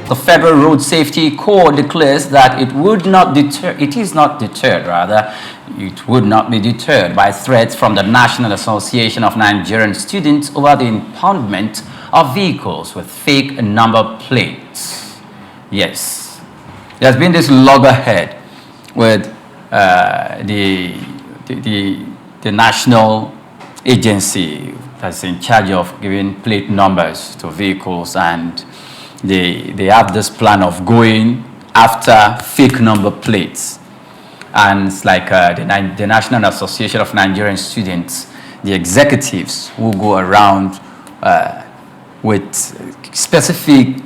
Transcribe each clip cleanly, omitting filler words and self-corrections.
The Federal Road Safety Corps declares that it would not deter, it is not deterred rather, it would not be deterred by threats from the National Association of Nigerian Students over the impoundment of vehicles with fake number plates. Yes, there's been this loggerhead with the national agency that's in charge of giving plate numbers to vehicles, and they have this plan of going after fake number plates. And it's like the National Association of Nigerian Students, the executives who go around with specific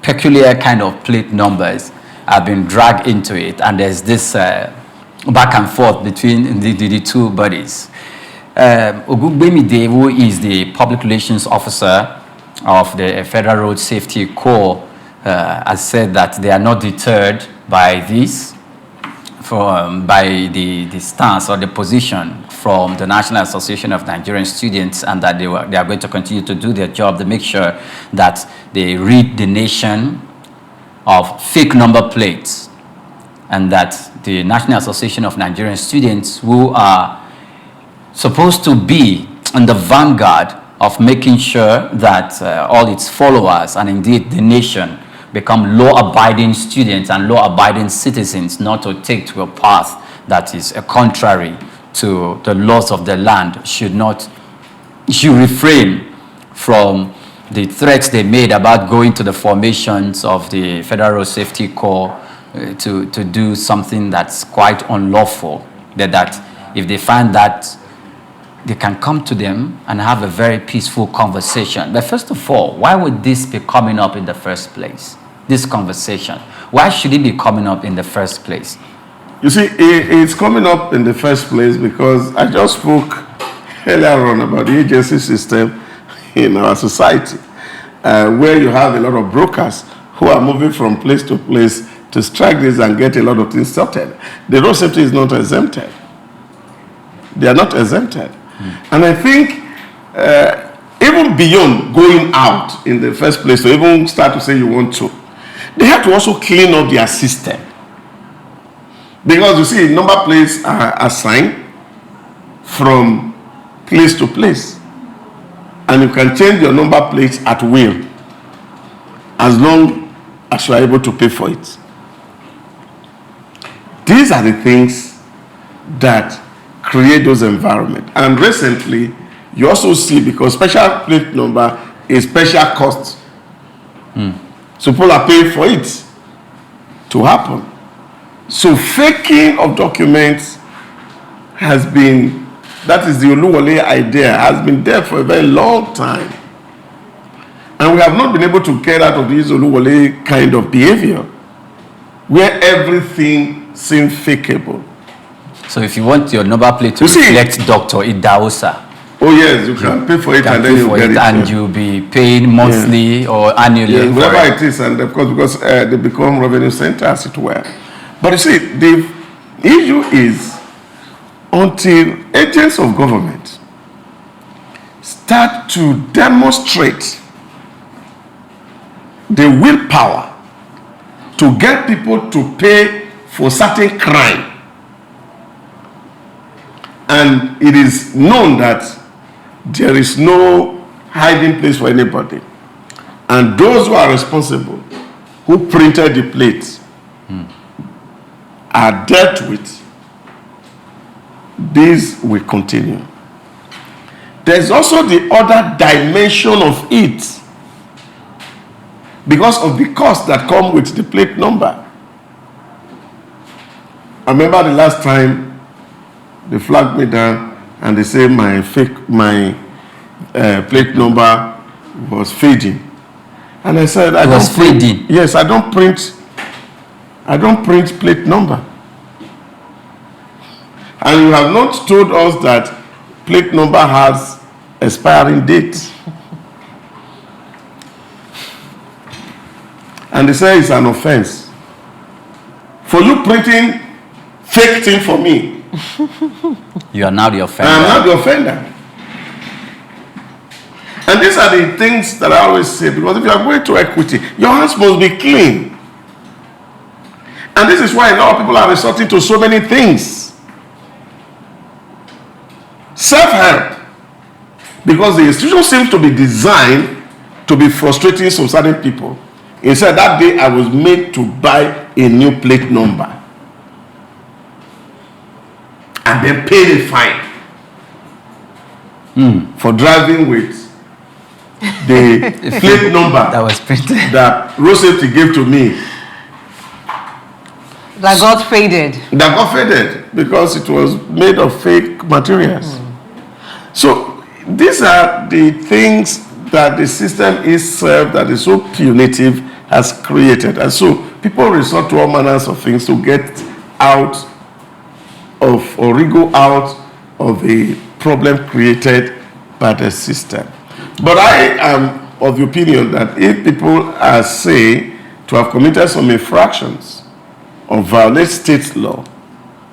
peculiar kind of plate numbers have been dragged into it, and there's this back and forth between the two bodies. Ogugbemide, who is the public relations officer of the Federal Road Safety Corps, has said that they are not deterred by this, by the stance or the position from the National Association of Nigerian Students, and that they are going to continue to do their job to make sure that they rid the nation of fake number plates, and that the National Association of Nigerian Students, who are supposed to be in the vanguard of making sure that all its followers and indeed the nation become law-abiding students and law-abiding citizens, not to take to a path that is contrary to the laws of the land, should refrain from the threats they made about going to the formations of the Federal Road Safety Corps to do something that's quite unlawful. That if they find that, they can come to them and have a very peaceful conversation. But first of all, why would this be coming up in the first place? This conversation. Why should it be coming up in the first place? You see, it's coming up in the first place because I just spoke earlier on about the agency system in our society, where you have a lot of brokers who are moving from place to place to strike this and get a lot of things sorted. The road safety is not exempted. They are not exempted. And I think even beyond going out in the first place, to even start to say you want to, they have to also clean up their system. Because you see, number plates are assigned from place to place. And you can change your number plates at will, as long as you are able to pay for it. These are the things that create those environments. And recently, you also see, because special plate number is special cost. So people are paying for it to happen. So faking of documents has been, that is the Oluwole idea, has been there for a very long time. And we have not been able to get out of this Oluwole kind of behavior, where everything seems fakeable. So if you want your number plate to reflect Dr. Idaosa, oh yes, you can pay for it and then you get it. And you'll be paying monthly or annually. Yeah, whatever it is, and of course, because they become revenue centers, as it were. But you see, the issue is, until agents of government start to demonstrate the willpower to get people to pay for certain crime, and it is known that there is no hiding place for anybody, and those who are responsible, who printed the plates, are dealt with, this will continue. There's also the other dimension of it, because of the cost that come with the plate number. I remember the last time they flagged me down and they say my plate number was fading, and I said, I don't print. Yes, I don't print plate number. And you have not told us that plate number has expiring date. And they say it's an offense for you printing fake thing for me. You are now the offender. I am now the offender. And these are the things that I always say, because if you are going to equity, your hands must be clean. And this is why a lot of people are resorting to so many things. Self-help. Because the institution seems to be designed to be frustrating some certain people. Instead, that day I was made to buy a new plate number and then pay the fine for driving with the plate number that was printed, that road safety gave to me. That got faded. That got faded because it was made of fake materials. So these are the things that the system itself that is so punitive has created. And so people resort to all manners of things to get out of or wriggle out of the problem created by the system. But I am of the opinion that if people are say to have committed some infractions or violate state law,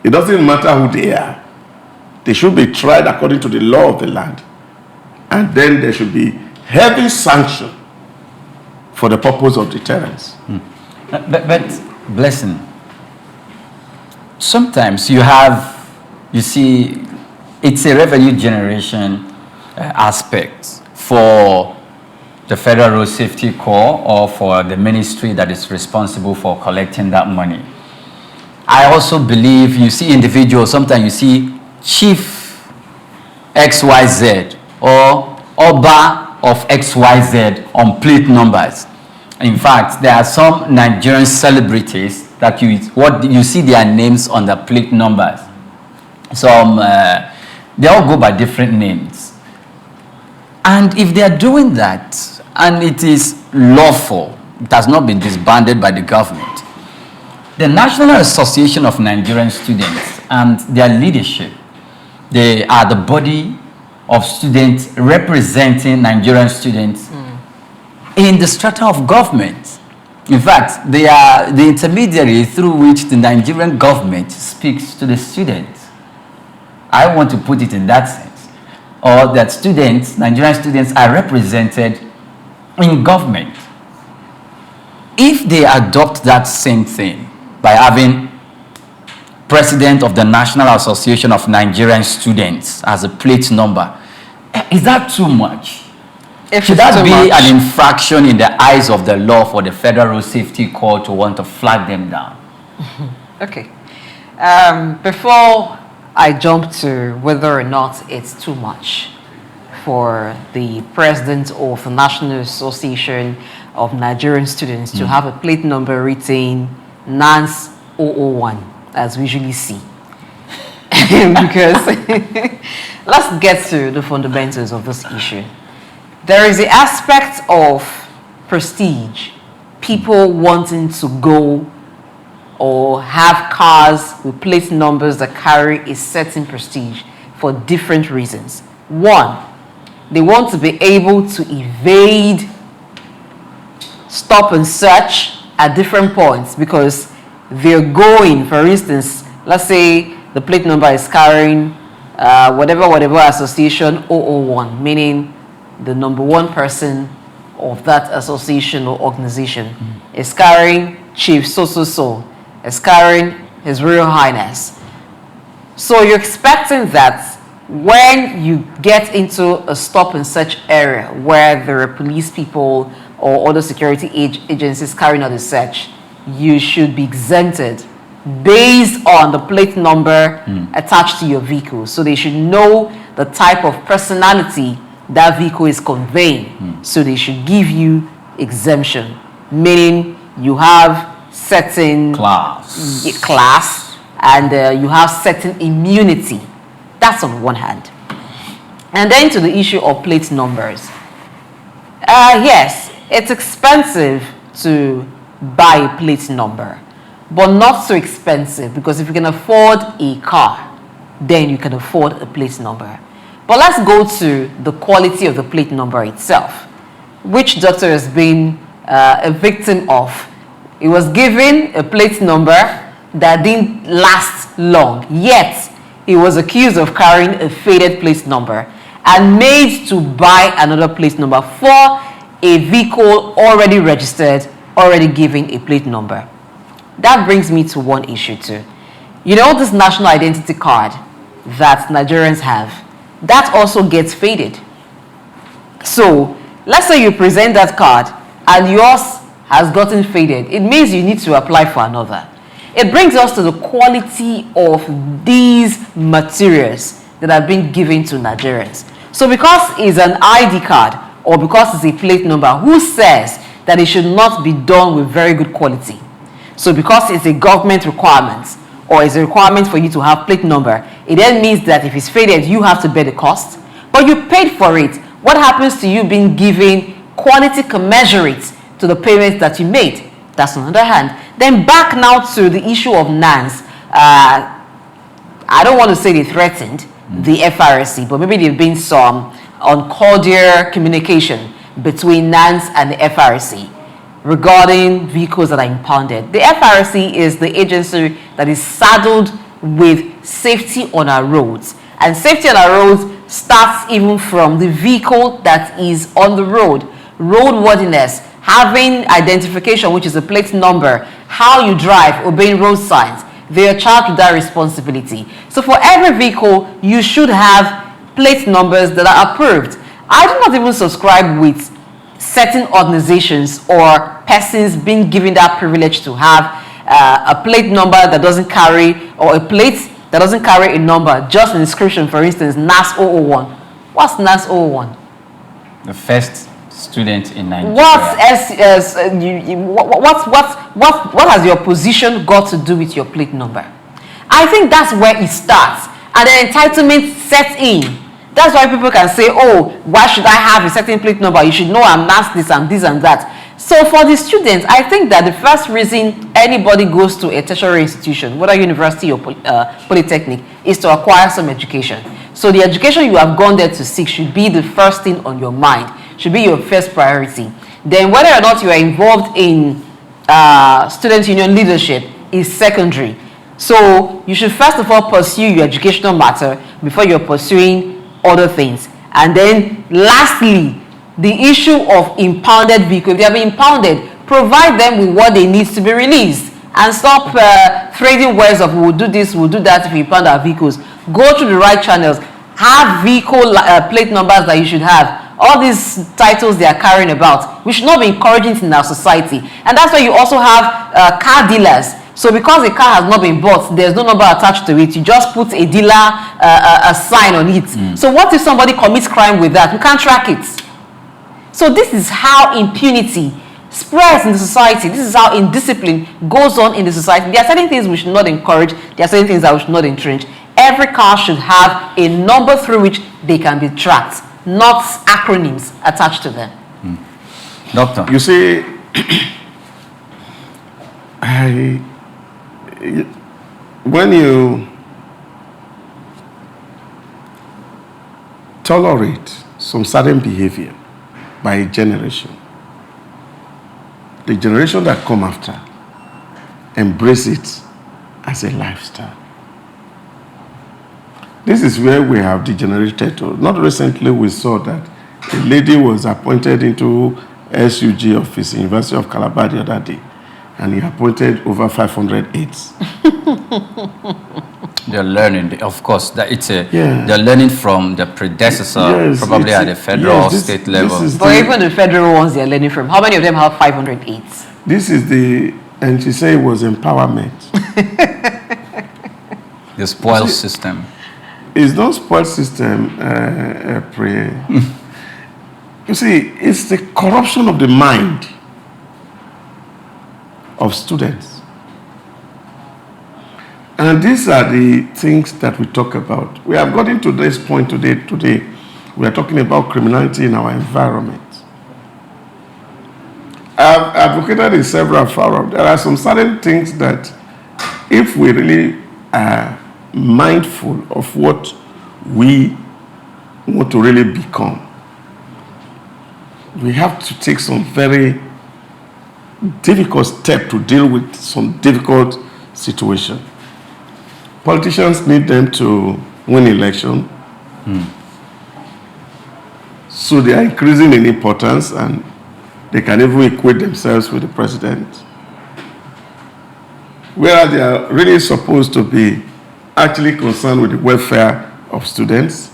it doesn't matter who they are. They should be tried according to the law of the land. And then there should be heavy sanction for the purpose of deterrence. But Blessing, sometimes you see, it's a revenue generation aspect for the Federal Road Safety Corps or for the ministry that is responsible for collecting that money. I also believe you see individuals, sometimes you see Chief XYZ or Oba of XYZ on plate numbers. In fact, there are some Nigerian celebrities that you see their names on the plate numbers. Some, they all go by different names. And if they are doing that, and it is lawful, it has not been disbanded by the government, the National Association of Nigerian Students and their leadership, they are the body of students representing Nigerian students in the strata of government. In fact, they are the intermediary through which the Nigerian government speaks to the students. I want to put it in that sense. Or that students, Nigerian students, are represented in government. If they adopt that same thing by having President of the National Association of Nigerian Students as a plate number, is that too much? Should that be an infraction in the eyes of the law for the Federal Road Safety Corps to want to flag them down? Okay. Before I jump to whether or not it's too much for the president of the National Association of Nigerian Students to have a plate number written NANS 001, as we usually see. Because let's get to the fundamentals of this issue. There is the aspect of prestige, people wanting to go or have cars with plate numbers that carry a certain prestige for different reasons. One, they want to be able to evade stop and search at different points because they're going, for instance, let's say the plate number is carrying whatever association 001, meaning the number one person of that association or organization is carrying Chief so, is carrying His Royal Highness. So you're expecting that when you get into a stop and search area where there are police people or other security agencies carrying out the search, you should be exempted based on the plate number attached to your vehicle. So they should know the type of personality that vehicle is conveying. So they should give you exemption, meaning you have certain class and you have certain immunity. That's on one hand. And then to the issue of plate numbers. Yes, it's expensive to buy a plate number, but not so expensive, because if you can afford a car, then you can afford a plate number. But let's go to the quality of the plate number itself, which doctor has been a victim of. He was given a plate number that didn't last long, yet he was accused of carrying a faded plate number. and made to buy another plate number for a vehicle already registered, already given a plate number. That brings me to one issue too. You know, this national identity card that Nigerians have, that also gets faded. So let's say you present that card and yours has gotten faded. It means you need to apply for another. It brings us to the quality of these materials that are being given to Nigerians. So because it's an ID card or because it's a plate number, who says that it should not be done with very good quality? So because it's a government requirement or it's a requirement for you to have plate number, it then means that if it's faded, you have to bear the cost. But you paid for it. What happens to you being given quality commensurate to the payments that you made? That's on the other hand. Then back now to the issue of NANS. I don't want to say they threatened the FRSC, but maybe there've been some uncordial communication between NANS and the FRSC regarding vehicles that are impounded. The FRSC is the agency that is saddled with safety on our roads. And safety on our roads starts even from the vehicle that is on the road. Roadworthiness, having identification, which is a plate number, how you drive, obeying road signs. They are charged with that responsibility. So for every vehicle, you should have plate numbers that are approved. I do not even subscribe with certain organizations or persons being given that privilege to have a plate number that doesn't carry, or a plate that doesn't carry a number, just an inscription, for instance, NAS 001. What's NAS 001? The first student in Nigeria. What has your position got to do with your plate number? I think that's where it starts, and the entitlement sets in. That's why people can say, oh, why should I have a certain plate number? You should know I'm NAS this and this and that. So for the students, I think that the first reason anybody goes to a tertiary institution, whether university or polytechnic, is to acquire some education. So the education you have gone there to seek should be the first thing on your mind, should be your first priority. Then whether or not you are involved in student union leadership is secondary. So you should first of all pursue your educational matter before you're pursuing other things. And then lastly, the issue of impounded vehicles. If they have been impounded, provide them with what they need to be released, and stop trading words of we'll do this, we'll do that if we impound our vehicles. Go through the right channels. Have vehicle plate numbers that you should have. All these titles they are carrying about, we should not be encouraging it in our society. And that's why you also have car dealers. So because a car has not been bought, there's no number attached to it. You just put a dealer a sign on it. So what if somebody commits crime with that? We can't track it. So this is how impunity spreads in the society. This is how indiscipline goes on in the society. There are certain things we should not encourage. There are certain things that we should not entrench. Every car should have a number through which they can be tracked, not acronyms attached to them. Doctor, you see, when you tolerate some certain behavior by a generation, the generation that come after embrace it as a lifestyle. This is where we have degenerated to. Not recently we saw that a lady was appointed into SUG office, University of Calabar the other day, and he appointed over 500 aides. They're learning, of course, that they're learning from the predecessor, probably at the federal, state level. But even the federal ones they're learning from, how many of them have 500 aides? This is and she said it was empowerment. The spoil system. It's not spoil system, You see, it's the corruption of the mind of students. And these are the things that we talk about. We have gotten to this point today. We are talking about criminality in our environment. I've advocated in several forums. There are some certain things that if we really are mindful of what we want to really become, we have to take some very difficult steps to deal with some difficult situation. Politicians need them to win election. So they are increasing in importance, and they can even equate themselves with the president. Whereas they are really supposed to be actually concerned with the welfare of students,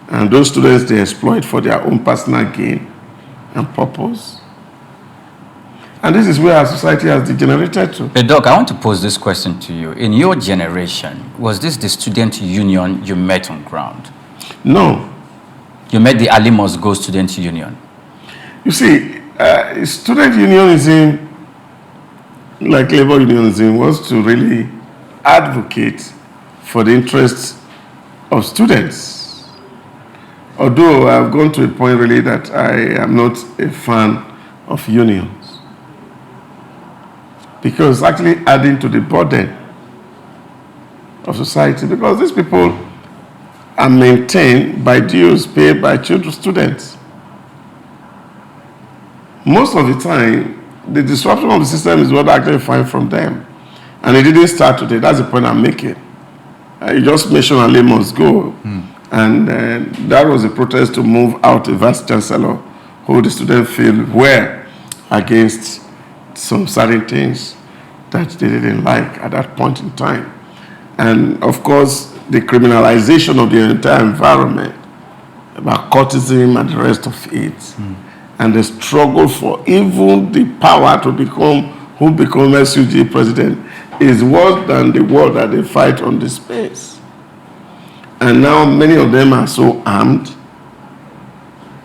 and those students they exploit for their own personal gain and purpose. And this is where our society has degenerated to. But Doc, I want to pose this question to you. In your generation, was this the student union you met on ground? No. You met the Ali Must Go Student Union. You see, student unionism, like labor unionism, was to really advocate for the interests of students. Although I've gone to a point really that I am not a fan of unions, because actually adding to the burden of society, because these people are maintained by dues paid by students. Most of the time, the disruption of the system is what I actually find from them. And it didn't start today. That's the point I'm making. You just mentioned Ali Must Go. And that was a protest to move out the vice chancellor who the students feel were against some certain things that they didn't like at that point in time. And of course, the criminalization of the entire environment about courtism and the rest of it. And the struggle for even the power to become who become SUG president is worse than the war that they fight on the space. And now many of them are so armed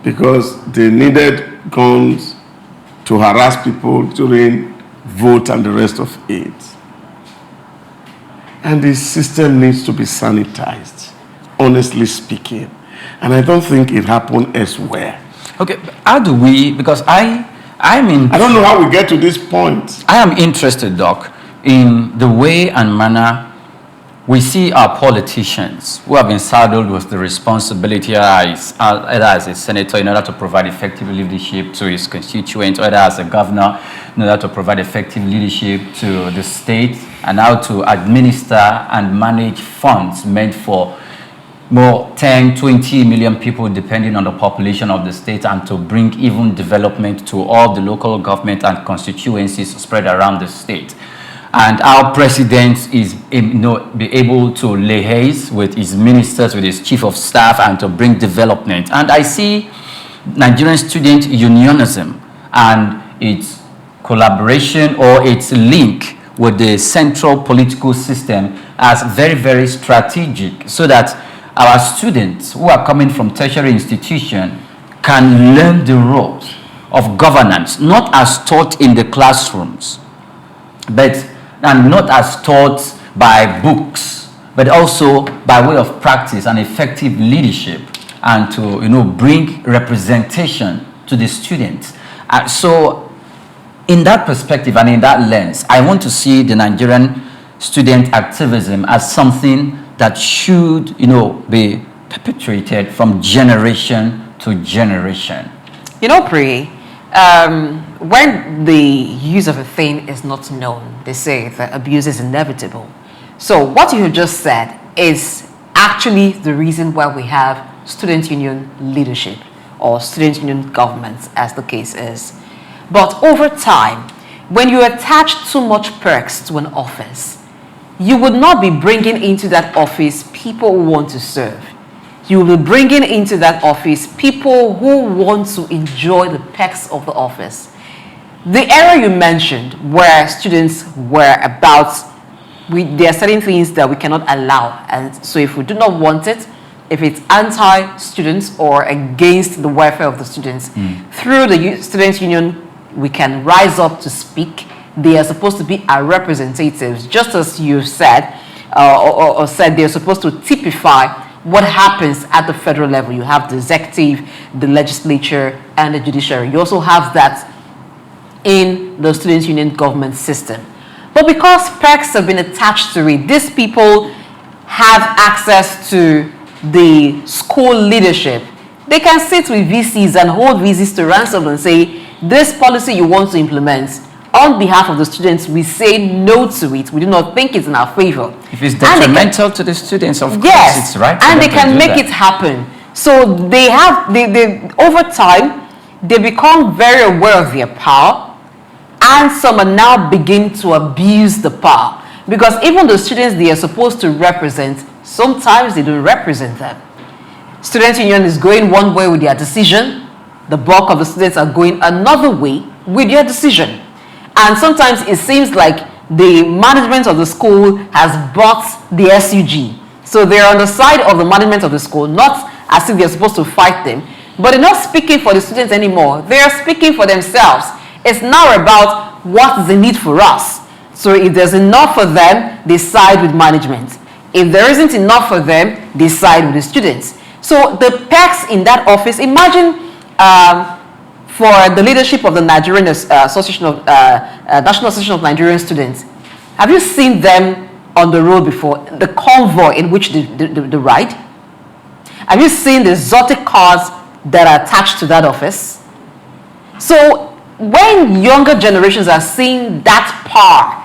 because they needed guns to harass people during vote and the rest of it. And the system needs to be sanitized, honestly speaking. And I don't think it happened elsewhere. Okay, how do we, because I don't know how we get to this point. I am interested, Doc, in the way and manner we see our politicians who have been saddled with the responsibility either as a senator in order to provide effective leadership to his constituents, or either as a governor in order to provide effective leadership to the state, and how to administer and manage funds meant for more 10, 20 million people depending on the population of the state, and to bring even development to all the local government and constituencies spread around the state. And our president is be able to liaise with his ministers, with his chief of staff, and to bring development. And I see Nigerian student unionism and its collaboration or its link with the central political system as very, very strategic, so that our students who are coming from tertiary institution can learn the roles of governance, not as taught in the classrooms, and not as taught by books, but also by way of practice and effective leadership, and to bring representation to the students. So in that perspective and in that lens, I want to see the Nigerian student activism as something that should be perpetuated from generation to generation. Pri, when the use of a thing is not known, they say that abuse is inevitable. So what you have just said is actually the reason why we have student union leadership or student union governments, as the case is. But over time, when you attach too much perks to an office, you would not be bringing into that office people who want to serve. You will be bringing into that office people who want to enjoy the perks of the office. The era you mentioned, where students were about, there are certain things that we cannot allow. And so if we do not want it, if it's anti-students or against the welfare of the students, through the student union, we can rise up to speak. They are supposed to be our representatives, just as you said, or said they're supposed to typify what happens at the federal level. You have the executive, the legislature, and the judiciary. You also have that in the student union government system. But because perks have been attached to it, these people have access to the school leadership. They can sit with VCs and hold VCs to ransom and say, this policy you want to implement, on behalf of the students, we say no to it. We do not think it's in our favor. If it's detrimental to the students, of course, yes, it's right. And they can make it happen. So they over time, they become very aware of their power, and some are now begin to abuse the power. Because even the students they are supposed to represent, sometimes they don't represent them. Student union is going one way with their decision. The bulk of the students are going another way with their decision. And sometimes it seems like the management of the school has bought the SUG. So they're on the side of the management of the school, not as if they're supposed to fight them. But they're not speaking for the students anymore. They are speaking for themselves. It's now about what is the need for us. So if there's enough for them, they side with management. If there isn't enough for them, they side with the students. So the perks in that office, imagine for the leadership of the Nigerian Association of National Association of Nigerian Students, have you seen them on the road before? The convoy in which they ride? Have you seen the exotic cars that are attached to that office? So when younger generations are seeing that power,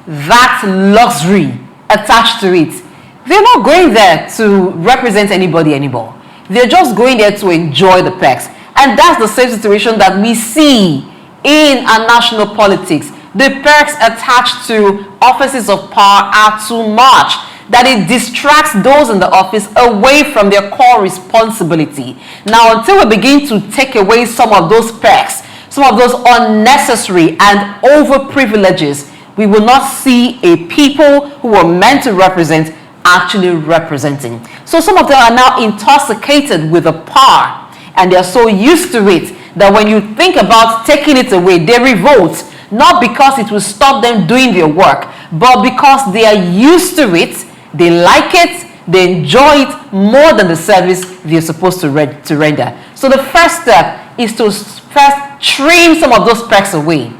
that luxury attached to it, they're not going there to represent anybody anymore. They're just going there to enjoy the perks. And that's the same situation that we see in our national politics. The perks attached to offices of power are too much, that it distracts those in the office away from their core responsibility. Now, until we begin to take away some of those perks, some of those unnecessary and over privileges, we will not see a people who are meant to represent actually representing. So some of them are now intoxicated with the power, and they're so used to it that when you think about taking it away, they revolt, not because it will stop them doing their work, but because they are used to it, they like it, they enjoy it more than the service they're supposed to render. So the first step is to first trim some of those perks away.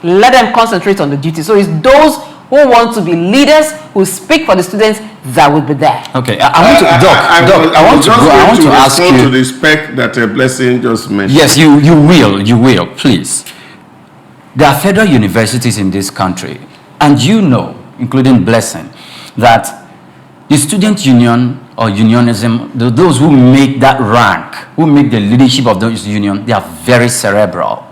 Let them concentrate on the duty. So it's those who want to be leaders, who speak for the students, that will be there. Okay, I want to ask you to the spec that a Blessing just mentioned. Yes, you will, please. There are federal universities in this country, and you know, including Blessing, that the student union or unionism, those who make that rank, who make the leadership of those union, they are very cerebral.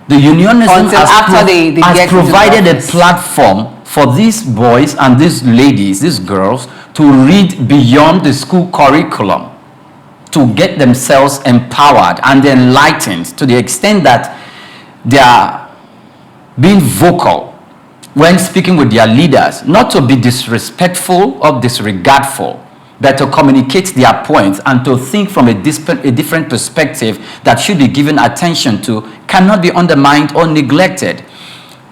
The unionism has provided a platform for these boys and these ladies, these girls, to read beyond the school curriculum, to get themselves empowered and enlightened to the extent that they are being vocal when speaking with their leaders, not to be disrespectful or disregardful, but to communicate their points and to think from a different perspective that should be given attention to, cannot be undermined or neglected.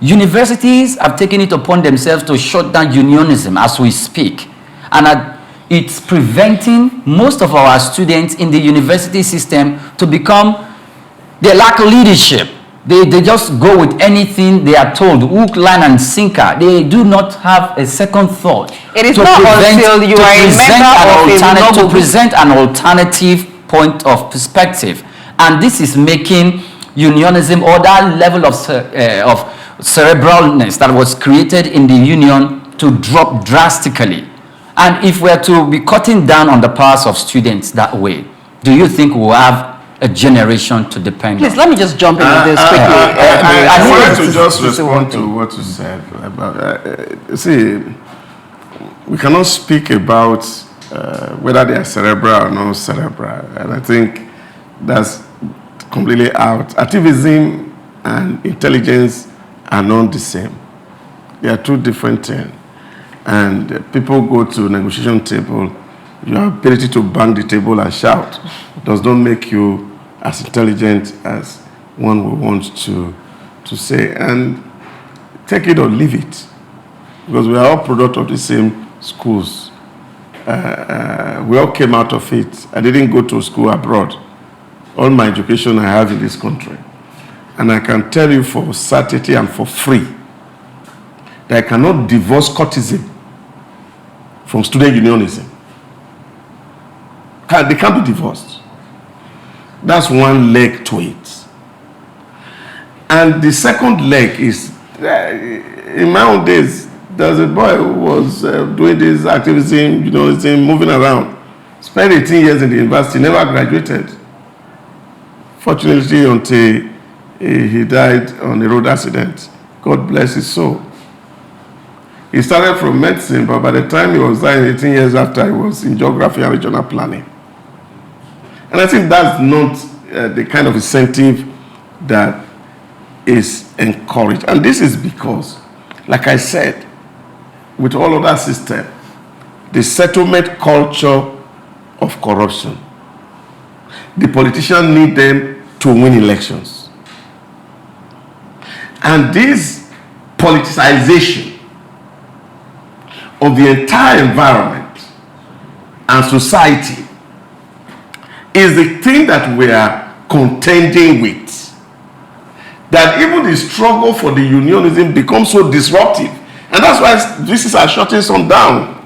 Universities have taken it upon themselves to shut down unionism as we speak. And it's preventing most of our students in the university system to become, they lack leadership. They just go with anything they are told, hook, line, and sinker. They do not have a second thought. It is not until you are a member of to present an alternative point of perspective. And this is making unionism, or that level of cerebralness that was created in the union, to drop drastically. And if we're to be cutting down on the powers of students that way, do you think we'll have a generation to depend on? Please, let me just jump into this quickly. I wanted to just respond to what you said about, see, we cannot speak about whether they are cerebral or not cerebral, and I think that's completely out. Activism and intelligence are not the same. They are two different things. And people go to negotiation table, your ability to bang the table and shout does not make you as intelligent as one would want to say. And take it or leave it, because we are all product of the same schools. We all came out of it. I didn't go to school abroad. All my education I have in this country. And I can tell you for certainty and for free that I cannot divorce courtesan from student unionism. They can't be divorced. That's one leg to it. And the second leg is, in my own days, there's a boy who was doing this activism, unionism, moving around. spent 18 years in the university, never graduated. Fortunately, until he died on a road accident. God bless his soul. He started from medicine, but by the time he was dying, 18 years after, he was in geography and regional planning. And I think that's not the kind of incentive that is encouraged. And this is because, like I said, with all other systems, the settlement culture of corruption, the politicians need them to win elections. And this politicization of the entire environment and society is the thing that we are contending with. That even the struggle for the unionism becomes so disruptive. And that's why these are shutting some down.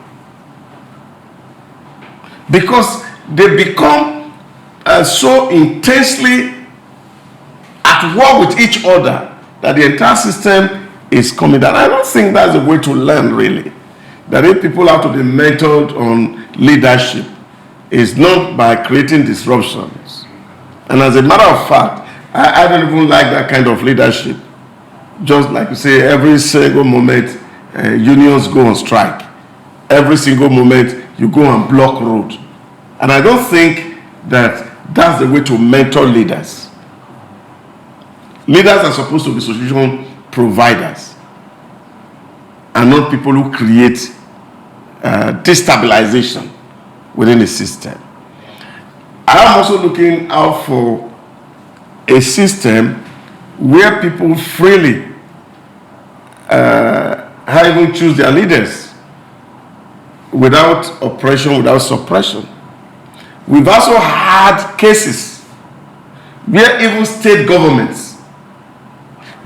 Because they become so intensely at war with each other that the entire system is coming down. I don't think that's the way to learn, really. That if people have to be mentored on leadership, is not by creating disruptions. And as a matter of fact, I don't even like that kind of leadership. Just like you say, every single moment, unions go on strike. Every single moment, you go and block road. And I don't think that that's the way to mentor leaders. Leaders are supposed to be solution providers and not people who create destabilization within the system. I am also looking out for a system where people freely even choose their leaders without oppression, without suppression. We've also had cases where even state governments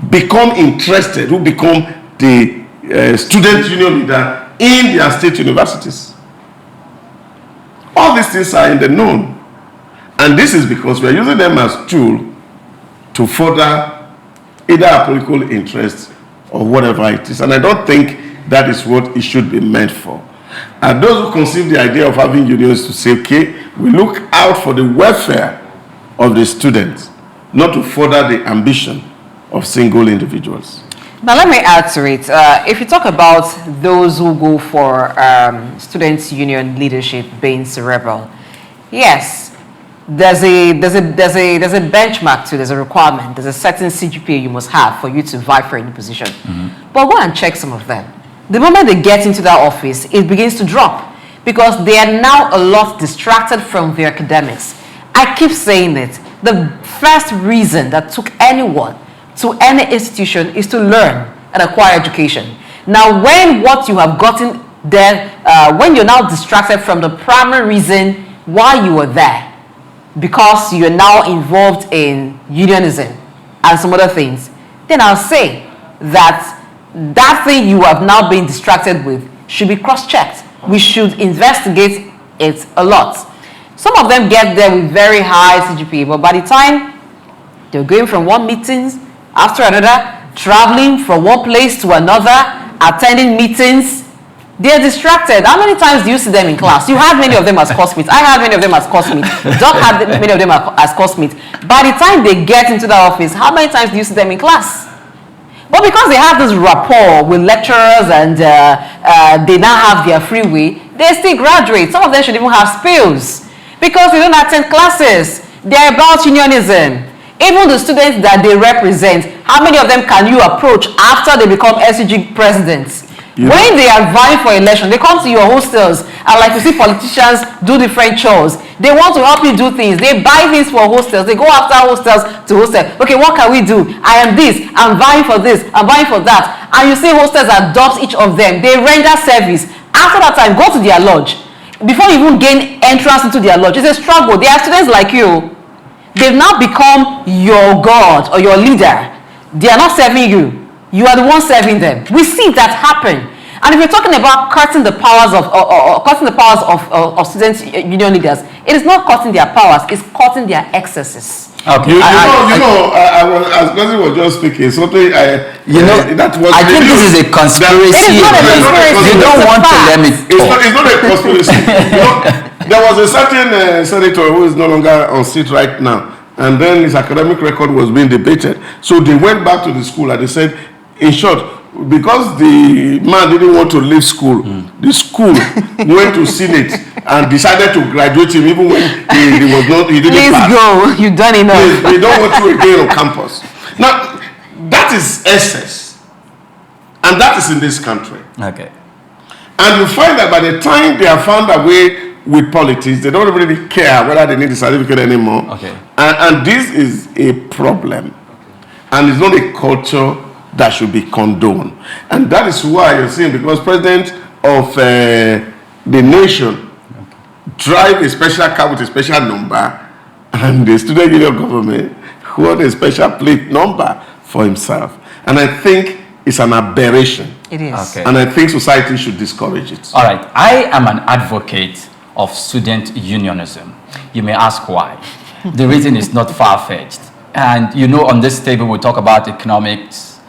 become interested, who become the student union leader in their state universities. All these things are in the known. And this is because we are using them as tool to further either a political interest or whatever it is. And I don't think that is what it should be meant for. And those who conceive the idea of having unions to say, okay, we look out for the welfare of the students, not to further the ambition of single individuals. Now let me add to it. If you talk about those who go for students' union leadership being cerebral, yes, there's a benchmark to, there's a requirement, there's a certain CGPA you must have for you to vie for any position. Mm-hmm. But go and check some of them. The moment they get into that office, it begins to drop because they are now a lot distracted from their academics. I keep saying it. The first reason that took anyone to any institution is to learn and acquire education. Now, when what you have gotten there, when you're now distracted from the primary reason why you were there, because you're now involved in unionism and some other things, then I'll say that that thing you have now been distracted with should be cross-checked. We should investigate it a lot. Some of them get there with very high CGPA, but by the time they're going from one meetings after another, traveling from one place to another, attending meetings, they're distracted. How many times do you see them in class? You have many of them as classmates. I have many of them as classmates. Doc had many of them as classmates. By the time they get into the office, how many times do you see them in class? But because they have this rapport with lecturers and they now have their freeway, they still graduate. Some of them should even have spills because they don't attend classes. They're about unionism. Even the students that they represent, how many of them can you approach after they become SCG presidents? Yeah. When they are vying for election, they come to your hostels and like you see politicians do different chores. They want to help you do things. They buy things for hostels. They go after hostels to hostel. Okay, what can we do? I am this. I'm vying for this. I'm vying for that. And you see hostels adopt each of them. They render service. After that time, go to their lodge. Before you even gain entrance into their lodge, it's a struggle. They are students like you. They've now become your God or your leader. They are not serving you. You are the one serving them. We see that happen. And if you're talking about cutting the powers of student union leaders, it is not cutting their powers, it's cutting their excesses. Okay. As Ghazi was just speaking, something I think this is a conspiracy. It is not a conspiracy. You don't want to let me talk. It's not a conspiracy. There was a certain senator who is no longer on seat right now, and then his academic record was being debated. So they went back to the school and they said, in short, because the man didn't want to leave school, the school went to Senate and decided to graduate him even when he didn't Please pass. go, you've done enough. They don't want you again on campus. Now, that is excess. And that is in this country. Okay. And you find that by the time they have found a way with politics, they don't really care whether they need the certificate anymore. Okay. And this is a problem. And it's not a culture that should be condoned. And that is why you're seeing, because president of the nation drive a special car with a special number, and the student union government want a special plate number for himself. And I think it's an aberration. It is. Okay. And I think society should discourage it. All right. I am an advocate of student unionism. You may ask why. The reason is not far-fetched. And you know, on this table, we talk about economics,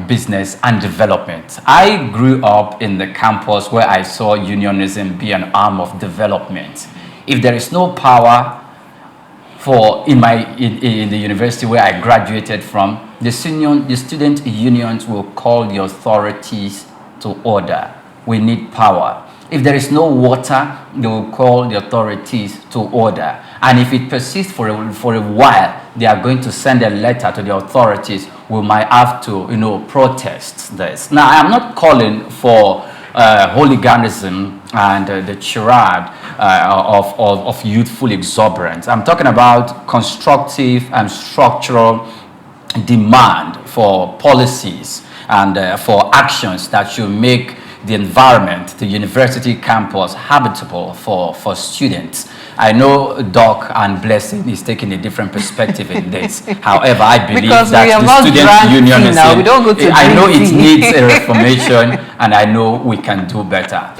business, and development. I grew up in the campus where I saw unionism be an arm of development. If there is no power in the university where I graduated from, the student unions will call the authorities to order. We need power. If there is no water, they will call the authorities to order. And if it persists for a while, they are going to send a letter to the authorities. We might have to, protest this. Now, I am not calling for hooliganism and the charade of youthful exuberance. I'm talking about constructive and structural demand for policies and for actions that should make the environment, the university campus, habitable for students. I know Doc and Blessing is taking a different perspective in this. However, I believe Because that the student unionism, now. We don't go to I know it tea. needs a reformation, and I know we can do better.